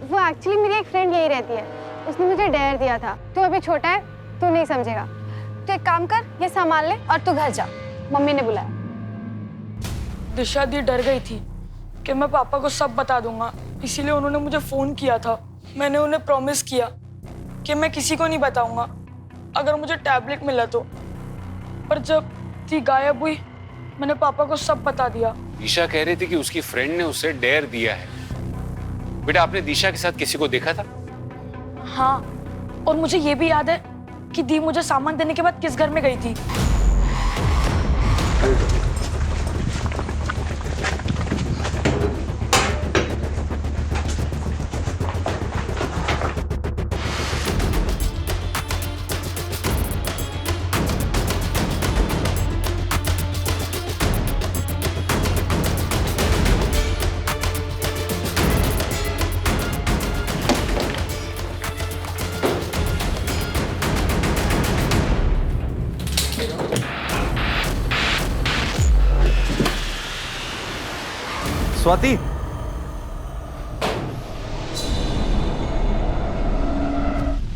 वो एक्चुअली मेरी एक फ्रेंड यही रहती है, उसने मुझे डेयर दिया था। तू अभी छोटा है, तू नहीं समझेगा। तो एक काम कर, ये संभाल ले और तू घर जा, मम्मी ने बुलाया। दिशा दी डर गई थी कि मैं पापा को सब बता दूंगा, इसीलिए उन्होंने मुझे फोन किया था। मैंने उन्हें प्रॉमिस किया कि मैं किसी को नहीं बताऊंगा अगर मुझे टैबलेट मिला तो। पर जब दी गायब हुई, मैंने पापा को सब बता दिया। दिशा कह रही थी कि उसकी फ्रेंड ने उसे डेयर दिया है। बेटा, आपने दिशा के साथ किसी को देखा था? हाँ, और मुझे ये भी याद है कि दी मुझे सामान देने के बाद किस घर में गई थी। स्वाति,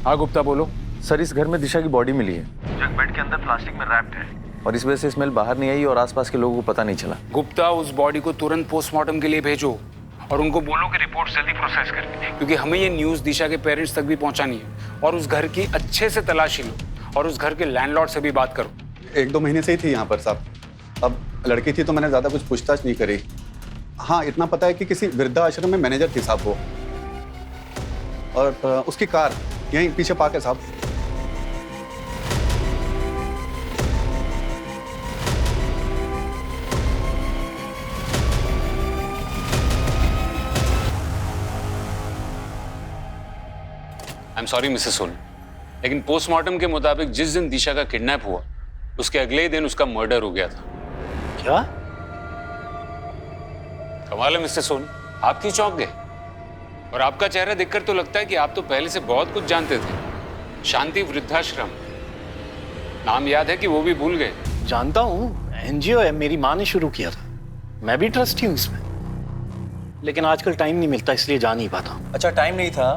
हाँ गुप्ता बोलो। सर इस घर में दिशा की बॉडी मिली है, जग बेड के अंदर प्लास्टिक में रैप्ड है, और इस वजह से स्मेल बाहर नहीं आई और आसपास के लोगों को पता नहीं चला। गुप्ता, उस बॉडी को तुरंत पोस्टमार्टम के लिए भेजो और उनको बोलो कि रिपोर्ट जल्दी प्रोसेस करके, क्योंकि हमें ये न्यूज़ दिशा के पेरेंट्स तक भी पहुंचानी है। और उस घर की अच्छे से तलाशी लो और उस घर के लैंडलॉर्ड से भी बात करो। 1-2 महीने से ही थी यहाँ पर साहब। अब लड़की थी तो मैंने ज़्यादा कुछ पूछताछ नहीं करी। हाँ, इतना पता है कि किसी वृद्धाश्रम में मैनेजर थी साहब वो, और उसकी कार यहीं पीछे पार्क है साहब। I am sorry Mrs Soni, लेकिन पोस्टमार्टम के मुताबिक जिस दिन दिशा का किडनैप हुआ उसके अगले दिन उसका मर्डर हो गया था। क्या? कमाल है मिस्टर सोनी, आप क्यों चौंक गए? और आपका चेहरा देखकर तो लगता है कि आप तो पहले से बहुत कुछ जानते थे। शांति वृद्धाश्रम, नाम याद है कि वो भी भूल गए? जानता हूँ, एनजीओ है, मेरी माँ ने शुरू किया था, मैं भी ट्रस्टी हूँ इसमें, लेकिन आजकल टाइम नहीं मिलता इसलिए जा नहीं पाता। अच्छा टाइम नहीं था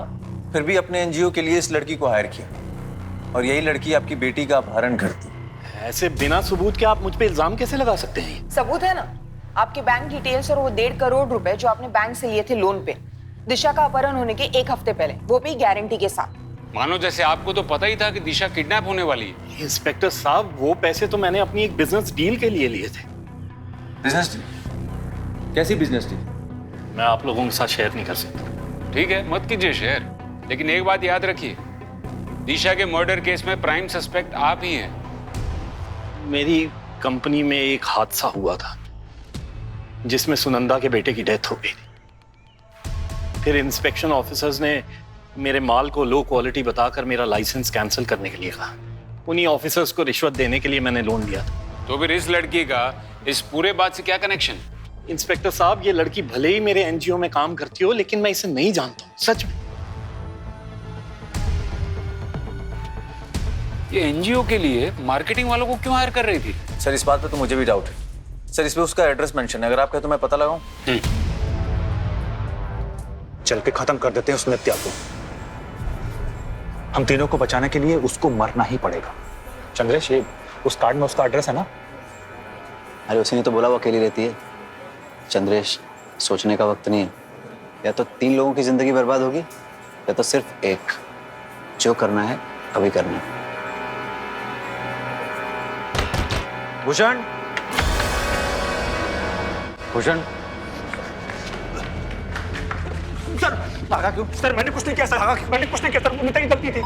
फिर भी अपने एनजीओ के लिए इस लड़की को हायर किया, और यही लड़की आपकी बेटी का अपहरण करती। ऐसे बिना सबूत के आप मुझ पे इल्जाम कैसे लगा सकते हैं? सबूत है ना, आपके बैंक डिटेल्स और वो 1.5 करोड़ रुपए जो आपने बैंक से लिए थे लोन पे, दिशा का अपहरण होने के 1 हफ्ते पहले, वो भी गारंटी के साथ। मानो जैसे आपको तो पता ही था कि दिशा किडनैप होने वाली है। इंस्पेक्टर साहब, वो पैसे तो मैंने अपनी एक बिजनेस डील के लिए लिए थे। Business deal? कैसी बिजनेस डील? मैं आप लोगों के साथ शेयर नहीं कर सकता। ठीक है, मत कीजिए शेयर, लेकिन एक बात याद रखिए, दिशा के मर्डर केस में प्राइम सस्पेक्ट आप ही हैं। मेरी कंपनी में एक हादसा हुआ था जिसमें सुनंदा के बेटे की डेथ हो गई थी। फिर इंस्पेक्शन ऑफिसर्स ने मेरे माल को लो क्वालिटी बताकर मेरा लाइसेंस कैंसिल करने के लिए कहा। उन्हीं ऑफिसर्स को रिश्वत देने के लिए मैंने लोन लिया था। तो फिर इस लड़की का इस पूरे बात से क्या कनेक्शन? इंस्पेक्टर साहब, ये लड़की भले ही मेरे एनजीओ में काम करती हो, लेकिन मैं इसे नहीं जानता हूं, सच में। ये एनजीओ के लिए मार्केटिंग वालों को क्यों हायर कर रही थी? सर इस बात पे तो मुझे भी डाउट है। सर इसमें उसका एड्रेस मेंशन है, अगर आप कहें तो मैं पता लगाऊं। चल के खत्म कर देते हैं उस नित्या को। हम तीनों को बचाने के लिए उसको मरना ही पड़ेगा। चंद्रेश, ये उस कार्ड में उसका एड्रेस है ना? अरे उसी ने तो बोला वो अकेली रहती है। चंद्रेश, सोचने का वक्त नहीं है। या तो 3 लोगों की जिंदगी बर्बाद होगी, या तो सिर्फ एक। जो करना है अभी करना है। भूषण, भूषण। सर भागा क्यों? सर मैंने कुछ नहीं किया सर, भागा मैंने कुछ नहीं किया सर, वो नित्या की गलती थी।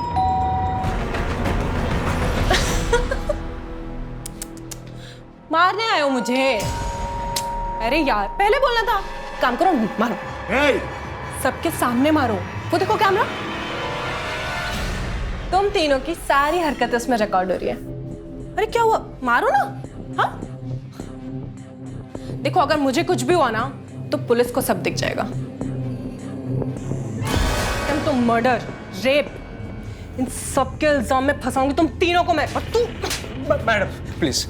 मारने आए हो मुझे? अरे यार, पहले बोलना था। काम करो, मारो। सबके सामने मारो। वो देखो कैमरा, तुम तीनों की सारी हरकतें उसमें रिकॉर्ड हो रही है। अरे क्या हुआ, मारो ना। हाँ देखो, अगर मुझे कुछ भी हुआ ना तो पुलिस को सब दिख जाएगा। तो मर्डर, रेप, इन सब के इल्जाम में फंसाऊंगी तुम तीनों को मैं। और तू मैडम प्लीज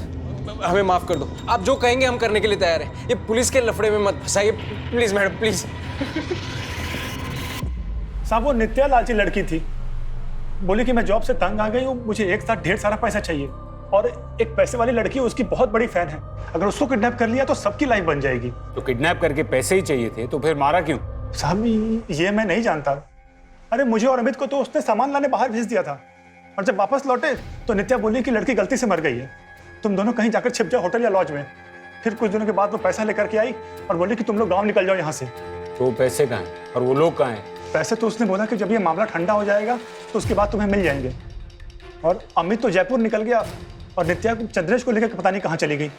हमें माफ कर दो, आप जो कहेंगे हम करने के लिए तैयार हैं। ये पुलिस के लफड़े में मत फंसाइए प्लीज मैडम, प्लीज। साहब वो नित्या लालची लड़की थी, बोली कि मैं जॉब से तंग आ गई हूँ, मुझे एक साथ ढेर सारा पैसा चाहिए, और एक पैसे वाली लड़की उसकी बहुत बड़ी फैन है। अगर उसको किडनैप कर लिया तो सबकी लाइफ बन जाएगी। तो किडनैप करके पैसे ही चाहिए थे तो फिर मारा क्यों? साहब ये मैं नहीं जानता। अरे मुझे और अमित को तो उसने सामान लाने बाहर भेज दिया था, और जब वापस लौटे तो नित्या बोली कि लड़की गलती से मर गई है, तुम दोनों कहीं जाकर छिप जाओ होटल या लॉज में। फिर कुछ दिनों के बाद वो पैसा लेकर के आई और बोली कि तुम लोग गाँव निकल जाओ यहाँ से। तो वो पैसे कहाँ हैं और वो लोग कहाँ हैं? पैसे तो उसने बोला कि जब ये मामला ठंडा हो जाएगा तो उसके बाद तुम्हें मिल जाएंगे। और अमित तो जयपुर निकल गया, और नित्या चंद्रेश को लेकर पता नहीं कहाँ चली गई,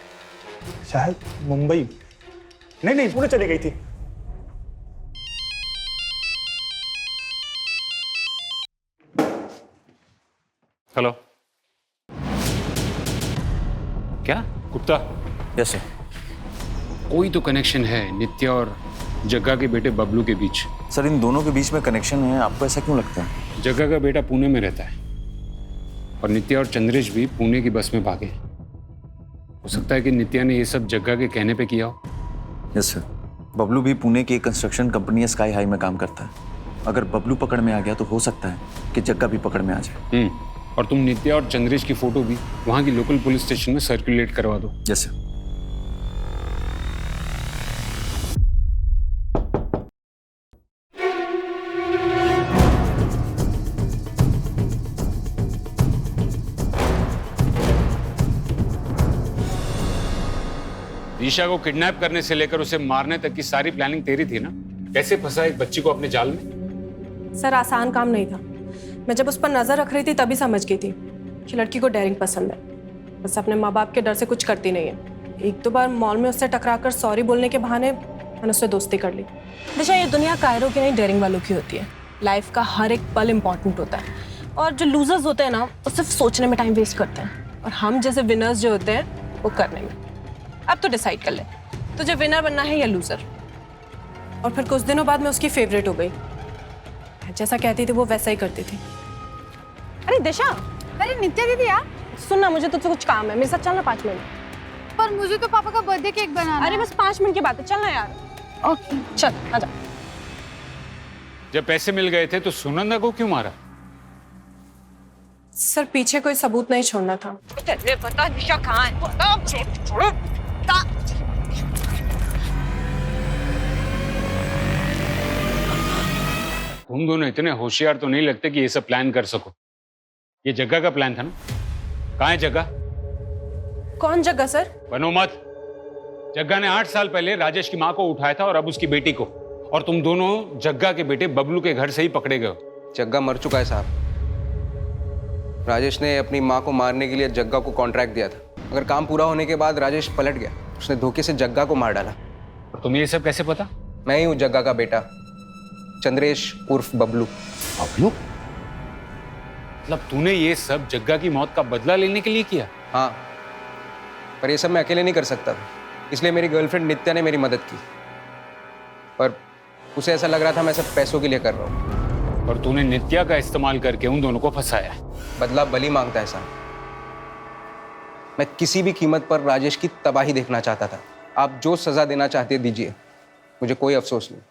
शायद मुंबई। नहीं पुणे चली गई थी। हेलो, क्या गुप्ता? Yes sir. कोई तो कनेक्शन है नित्या और जग्गा के बेटे बबलू के बीच। सर इन दोनों के बीच में कनेक्शन है, आपको ऐसा क्यों लगता है? जग्गा का बेटा पुणे में रहता है और नित्या और चंद्रेश भी पुणे की बस में भागे। हो सकता है कि नित्या ने ये सब जग्गा के कहने पे किया हो। Yes sir. बबलू भी पुणे की एक कंस्ट्रक्शन कंपनी स्काई हाई में काम करता है। अगर बबलू पकड़ में आ गया तो हो सकता है कि जग्गा भी पकड़ में आ जाए। और तुम नित्या और चंद्रेश की फोटो भी वहां की लोकल पुलिस स्टेशन में सर्कुलेट करवा दो। Yes sir. दिशा को किडनैप करने से लेकर उसे मारने तक की सारी प्लानिंग तेरी थी ना? कैसे फंसा एक बच्ची को अपने जाल में? सर आसान काम नहीं था। मैं जब उस पर नजर रख रही थी तभी समझ गई थी कि लड़की को डेयरिंग पसंद है, बस अपने माँ बाप के डर से कुछ करती नहीं है। 1-2 बार मॉल में उससे टकराकर सॉरी बोलने के बहाने मैंने उससे दोस्ती कर ली। दिशा, ये दुनिया कायरों की नहीं डेयरिंग वालों की होती है। लाइफ का हर एक पल इम्पॉर्टेंट होता है, और जो लूजर्स होते हैं ना वो सिर्फ सोचने में टाइम वेस्ट करते हैं, और हम जैसे विनर्स जो होते हैं वो करने में। अब तो डिसाइड कर ले, तुझे विनर बनना है या लूजर। और फिर कुछ दिनों बाद मैं उसकी फेवरेट हो गई। जैसा कहती थी वो वैसा ही करती थी। अरे दिशा, अरे नित्या दीदी यार, सुनना, मुझे तुझसे कुछ काम है, मेरे साथ चलना 5 मिनट। पर मुझे तो पापा का बर्थडे केक बनाना है। अरे बस 5 मिनट की बात है, चलना यार। ओके चल आजा। जब पैसे मिल गए थे तो सुनंदा को क्यों मारा? सर पीछे कोई सबूत नहीं छोड़ना था। तेरे बता दिशा कहाँ है? बता मुझे। छोड़ो। बता। तुम दोनों इतने होशियार तो नहीं लगते कि ये सब प्लान कर सको। ये जग्गा का प्लान था ना? कहाँ है जग्गा? कौन जग्गा सर? बनो मत। जग्गा ने 8 साल पहले राजेश की माँ को उठाया था और अब उसकी बेटी को, और तुम दोनों जग्गा के बेटे बबलू के घर से ही पकड़े गए हो। जग्गा मर चुका है साहब। राजेश ने अपनी माँ को मारने के लिए जग्गा को कॉन्ट्रैक्ट दिया था। अगर काम पूरा होने के बाद राजेश पलट गया, उसने धोखे से जग्गा को मार डाला। और तुम्हें ये सब कैसे पता? मैं ही हूँ जग्गा का बेटा, चंद्रेश उर्फ बबलू। बबलू? मतलब तूने ये सब जग्गा की मौत का बदला लेने के लिए किया? हाँ, पर ये सब मैं अकेले नहीं कर सकता, इसलिए मेरी गर्लफ्रेंड नित्या ने मेरी मदद की। पर उसे ऐसा लग रहा था मैं सब पैसों के लिए कर रहा हूँ। और तूने नित्या का इस्तेमाल करके उन दोनों को फंसाया। बदला बलि मांगता है साहब। मैं किसी भी कीमत पर राजेश की तबाही देखना चाहता था। आप जो सजा देना चाहते दीजिए, मुझे कोई अफसोस नहीं।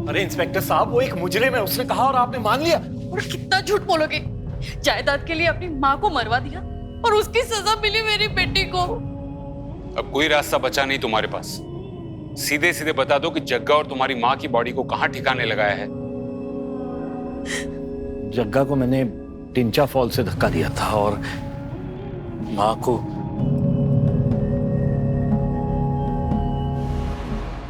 अरे इंस्पेक्टर साहब, वो एक मुजरिम है, उसने कहा और आपने मान लिया। और कितना झूठ बोलोगे? जायदाद के लिए अपनी माँ को मरवा दिया और उसकी सजा मिली मेरी बेटी को। अब कोई रास्ता बचा नहीं तुम्हारे पास। सीधे सीधे बता दो कि जग्गा और तुम्हारी माँ की बॉडी को कहाँ ठिकाने लगाया है। जग्गा को मैंने टिंचा फॉल से धक्का दिया था और माँ को।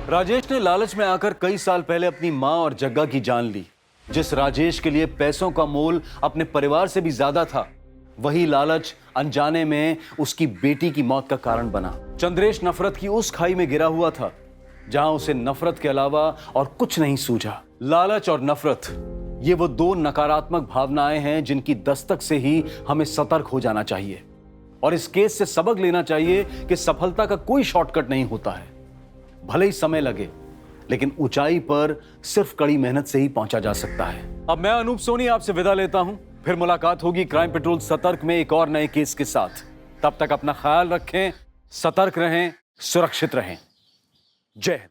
राजेश ने लालच में आकर कई साल पहले अपनी माँ और जग्गा की जान ली। जिस राजेश के लिए पैसों का मोल अपने परिवार से भी ज्यादा था, वही लालच अनजाने में उसकी बेटी की मौत का कारण बना। चंद्रेश नफरत की उस खाई में गिरा हुआ था जहां उसे नफरत के अलावा और कुछ नहीं सूझा। लालच और नफरत, ये वो दो नकारात्मक भावनाएं हैं जिनकी दस्तक से ही हमें सतर्क हो जाना चाहिए और इस केस से सबक लेना चाहिए कि सफलता का कोई शॉर्टकट नहीं होता है। भले ही समय लगे, लेकिन ऊंचाई पर सिर्फ कड़ी मेहनत से ही पहुंचा जा सकता है। अब मैं अनूप सोनी आपसे विदा लेता हूं। फिर मुलाकात होगी क्राइम पेट्रोल सतर्क में एक और नए केस के साथ। तब तक अपना ख्याल रखें, सतर्क रहें, सुरक्षित रहें। जय हिंद।